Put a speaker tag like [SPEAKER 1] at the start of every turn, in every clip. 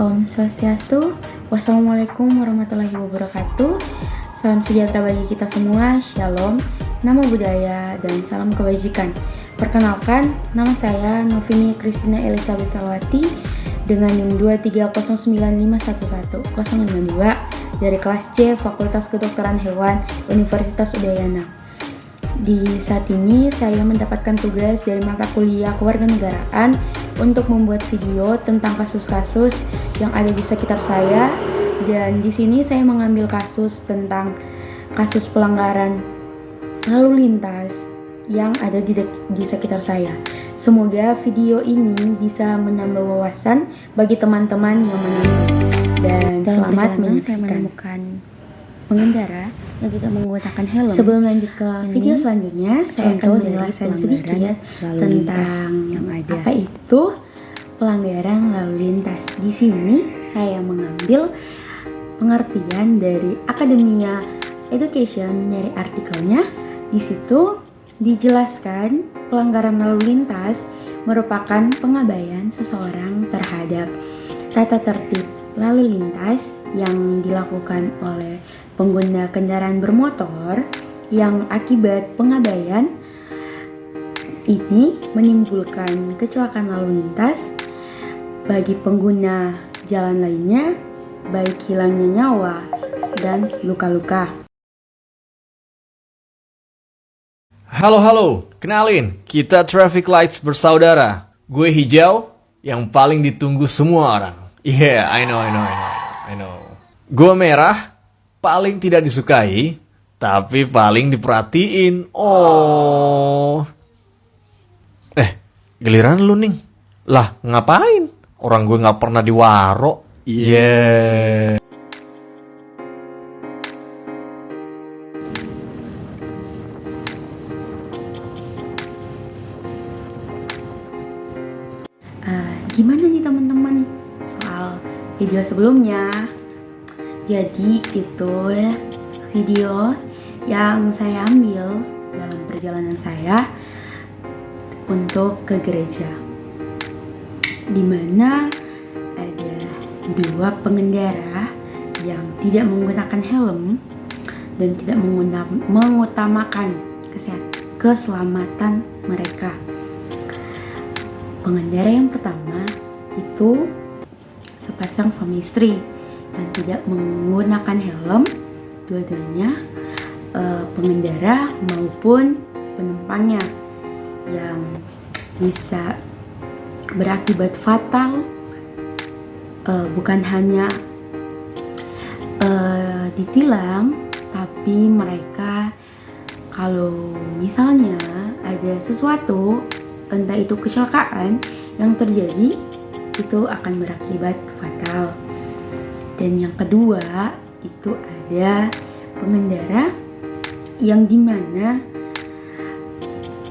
[SPEAKER 1] Om Swastiastu. Wassalamualaikum warahmatullahi wabarakatuh. Salam sejahtera bagi kita semua. Shalom, namo buddhaya, dan salam kebajikan. Perkenalkan, nama saya Novini Christina Elizabeth Salwati dengan NIM 23095111052 dari kelas C Fakultas Kedokteran Hewan Universitas Udayana. Di saat ini saya mendapatkan tugas dari mata kuliah kewarganegaraan untuk membuat video tentang kasus-kasus yang ada di sekitar saya, dan di sini saya mengambil kasus tentang kasus pelanggaran lalu lintas yang ada di sekitar saya. Semoga video ini bisa menambah wawasan bagi teman-teman yang menonton. Dan
[SPEAKER 2] Dalam
[SPEAKER 1] selamat
[SPEAKER 2] perjalanan saya
[SPEAKER 1] menyaksikan.
[SPEAKER 2] menemukan pengendara yang tidak menggunakan helm.
[SPEAKER 1] Sebelum lanjut ke video selanjutnya, saya akan
[SPEAKER 2] contoh dari
[SPEAKER 1] menjelaskan
[SPEAKER 2] pelanggaran
[SPEAKER 1] sedikit
[SPEAKER 2] lalu lintas
[SPEAKER 1] tentang
[SPEAKER 2] yang ada.
[SPEAKER 1] apa itu pelanggaran lalu lintas. Di sini saya mengambil pengertian dari Akademia Education dari artikelnya. Di situ dijelaskan pelanggaran lalu lintas merupakan pengabaian seseorang terhadap tata tertib lalu lintas yang dilakukan oleh pengguna kendaraan bermotor yang akibat pengabaian ini menimbulkan kecelakaan lalu lintas bagi pengguna jalan lainnya, baik hilangnya nyawa dan luka-luka.
[SPEAKER 3] Halo, kenalin, kita Traffic Lights bersaudara. Gue hijau, yang paling ditunggu semua orang. Yeah, I know. Gue merah, paling tidak disukai, tapi paling diperhatiin. Oh. Giliran lu, Ning. Lah, ngapain? Orang gue gak pernah diwaro. Yeah.
[SPEAKER 1] Gimana nih teman-teman soal video sebelumnya? Jadi itu ya video yang saya ambil dalam perjalanan saya untuk ke gereja, dimana ada dua pengendara yang tidak menggunakan helm dan tidak mengutamakan keselamatan mereka. Pengendara yang pertama itu sepasang suami istri dan tidak menggunakan helm, dua-duanya pengendara maupun penumpangnya, yang bisa berakibat fatal, bukan hanya ditilang, tapi mereka kalau misalnya ada sesuatu, entah itu kecelakaan yang terjadi, itu akan berakibat fatal. Dan yang kedua itu ada pengendara yang dimana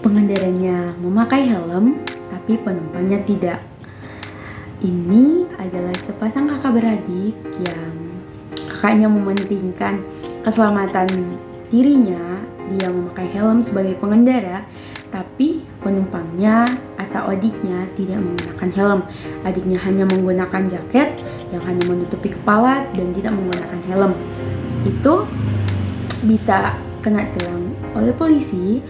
[SPEAKER 1] pengendaranya memakai helm tapi penumpangnya tidak. Ini adalah sepasang kakak beradik yang kakaknya mementingkan keselamatan dirinya, dia memakai helm sebagai pengendara, tapi penumpangnya atau adiknya tidak menggunakan helm. Adiknya hanya menggunakan jaket yang hanya menutupi kepala dan tidak menggunakan helm. Itu bisa kena tilang oleh polisi,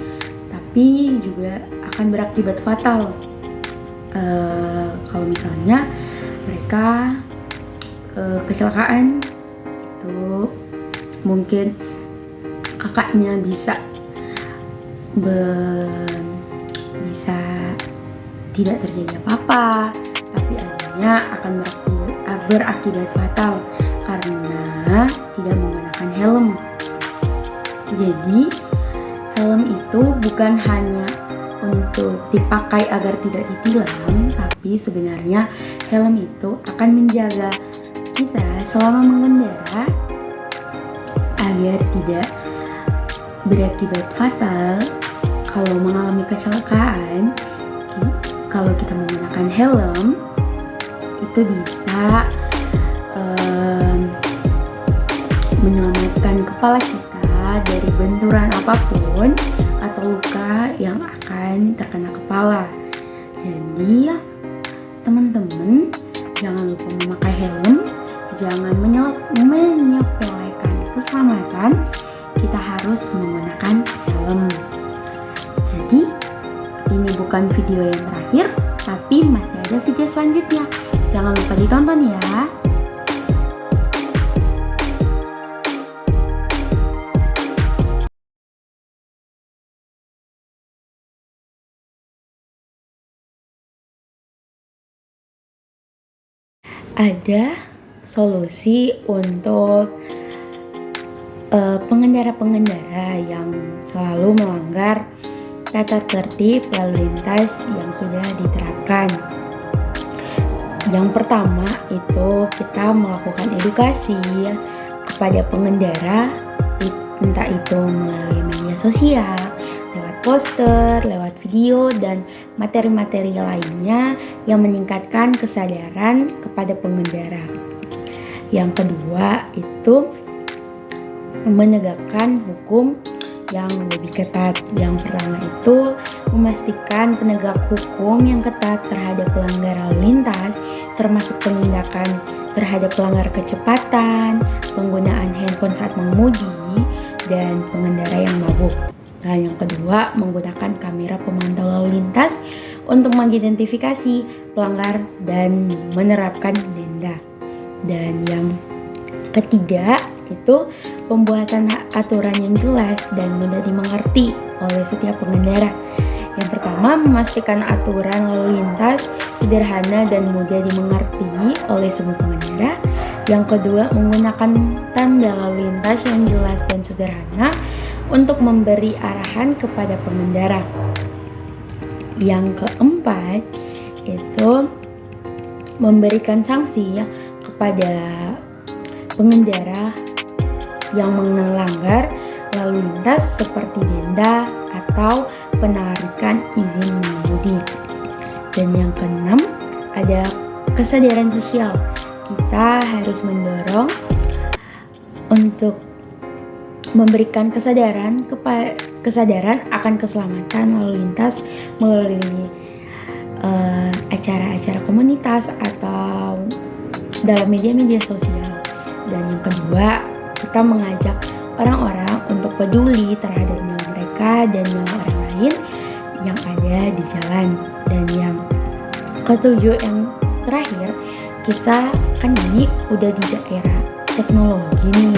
[SPEAKER 1] tapi juga akan berakibat fatal. Kalau misalnya mereka kecelakaan, itu mungkin kakaknya bisa tidak terjadi apa-apa, tapi adanya akan berakibat fatal karena tidak menggunakan helm. Jadi helm itu bukan hanya untuk dipakai agar tidak ditilang, tapi sebenarnya helm itu akan menjaga kita selama mengendara agar tidak berakibat fatal. Kalau mengalami kecelakaan, kalau kita menggunakan helm, itu bisa menyelamatkan kepala kita dari benturan apapun atau luka yang akan terkena kepala. Jadi teman-teman, jangan lupa memakai helm, jangan menyepelekan keselamatan, kita harus menggunakan helm. Jadi, ini bukan video yang terakhir, tapi masih ada video selanjutnya. Jangan lupa ditonton ya. Ada solusi untuk pengendara-pengendara yang selalu melanggar tata tertib lalu lintas yang sudah diterapkan. Yang pertama itu kita melakukan edukasi kepada pengendara, entah itu melalui media sosial, lewat poster, lewat video, dan materi-materi lainnya yang meningkatkan kesadaran kepada pengendara. Yang kedua itu menegakkan hukum yang lebih ketat. Yang pertama itu memastikan penegak hukum yang ketat terhadap pelanggar lalu lintas, termasuk penindakan terhadap pelanggar kecepatan, penggunaan handphone saat mengemudi, dan pengendara yang mabuk. Nah, yang kedua, menggunakan kamera pemantau lalu lintas untuk mengidentifikasi pelanggar dan menerapkan denda. Dan yang ketiga, itu pembuatan aturan yang jelas dan mudah dimengerti oleh setiap pengendara. Yang pertama, memastikan aturan lalu lintas sederhana dan mudah dimengerti oleh semua pengendara. Yang kedua, menggunakan tanda lalu lintas yang jelas dan sederhana untuk memberi arahan kepada pengendara. Yang keempat, itu memberikan sanksi kepada pengendara yang melanggar lalu lintas seperti denda atau penarikan izin mengemudi. Dan yang keenam, ada kesadaran sosial. Kita harus mendorong untuk memberikan kesadaran akan keselamatan lalu lintas melalui acara-acara komunitas atau dalam media-media sosial. Dan yang kedua, kita mengajak orang-orang untuk peduli terhadap nyawa mereka dan nyawa orang lain yang ada di jalan. Dan yang ketujuh, yang terakhir, kita kan ini udah di daerah teknologi nih,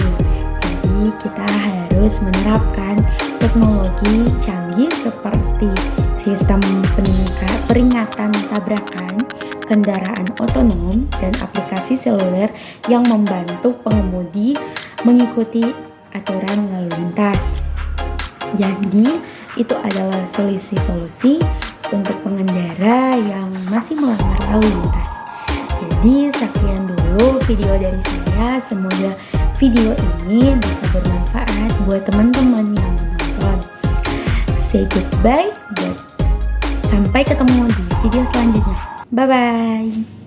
[SPEAKER 1] jadi kita harus menerapkan teknologi canggih seperti sistem peringatan tabrakan, kendaraan otonom, dan aplikasi seluler yang membantu pengemudi mengikuti aturan lalu lintas. Jadi itu adalah solusi-solusi untuk pengendara yang masih melanggar lalu lintas. Jadi sekian dulu video dari saya. Semoga video ini bisa bermanfaat buat teman-teman yang menonton. Say goodbye dan sampai ketemu di video selanjutnya. Bye bye.